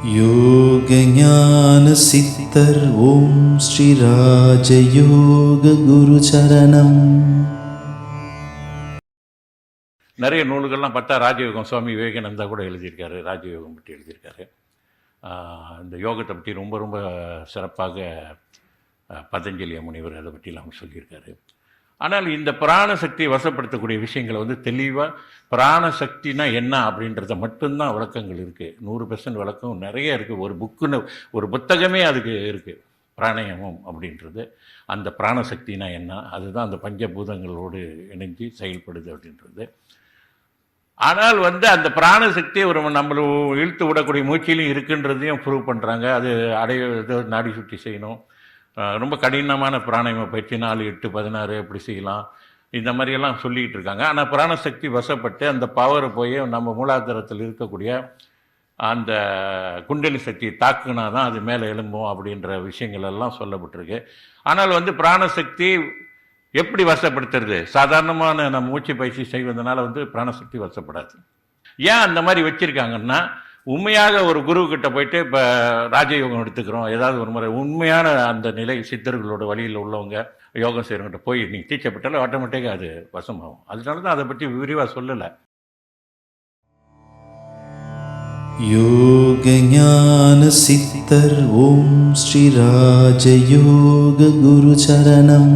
யோக ஞான சித்தர் ஓம் ஸ்ரீ ராஜயோக குரு சரணம். நிறைய நூல்கள்லாம் பார்த்தா ராஜயோகம் சுவாமி விவேகானந்தா கூட எழுதியிருக்காரு, ராஜயோகம் பற்றி எழுதியிருக்காரு. இந்த யோகத்தை பற்றி ரொம்ப ரொம்ப சிறப்பாக பதஞ்சலி முனிவர் அதை பற்றிலாம் சொல்லியிருக்காரு. ஆனால் இந்த பிராணசக்தியை வசப்படுத்தக்கூடிய விஷயங்களை தெளிவாக பிராணசக்தினா என்ன அப்படின்றத மட்டும்தான் விளக்கங்கள் இருக்குது. 100% விளக்கம் நிறைய இருக்குது. ஒரு புத்தகமே அதுக்கு இருக்குது. பிராணாயாமம் அப்படின்றது அந்த பிராணசக்தினா என்ன, அதுதான் அந்த பஞ்சபூதங்களோடு இணைஞ்சு செயல்படுது அப்படின்றது. ஆனால் அந்த பிராணசக்தி நம்மளை இழுத்து விடக்கூடிய மூச்சிலையும் இருக்குன்றதையும் ப்ரூவ் பண்ணுறாங்க. அது நாடி சுற்றி செய்யணும், ரொம்ப கடினமான பிராணாயாம பயிற்சி 4, 8, 16 எப்படி செய்யலாம், இந்த மாதிரியெல்லாம் சொல்லிகிட்டு இருக்காங்க. ஆனால் பிராணசக்தி வசப்பட்டு அந்த பவரை போய் நம்ம மூலாதாரத்தில் இருக்கக்கூடிய அந்த குண்டலி சக்தியை தாக்குனா தான் அது மேலே எழும்பும் அப்படின்ற விஷயங்கள் எல்லாம் சொல்லப்பட்டிருக்கு. ஆனால் பிராணசக்தி எப்படி வசப்படுத்துறது? சாதாரணமான நம்ம மூச்சு பயிற்சி செய்வதனால பிராணசக்தி வசப்படாது. ஏன் அந்த மாதிரி வச்சுருக்காங்கன்னா, உண்மையாக ஒரு குருக்கிட்ட போயிட்டு இப்போ ராஜயோகம் எடுத்துக்கிறோம், ஏதாவது ஒரு முறை உண்மையான அந்த நிலை சித்தர்களோட வழியில் உள்ளவங்க யோகம் செய்கிறவங்கிட்ட போய் நீங்கள் தீட்சப்பட்டாலும் ஆட்டோமேட்டிக்காக அது வசமாகும். அதனால தான் அதை பற்றி விரிவாக சொல்லலை. யோக ஞான சித்தர் ஓம் ஸ்ரீ ராஜயோக குரு சரணம்.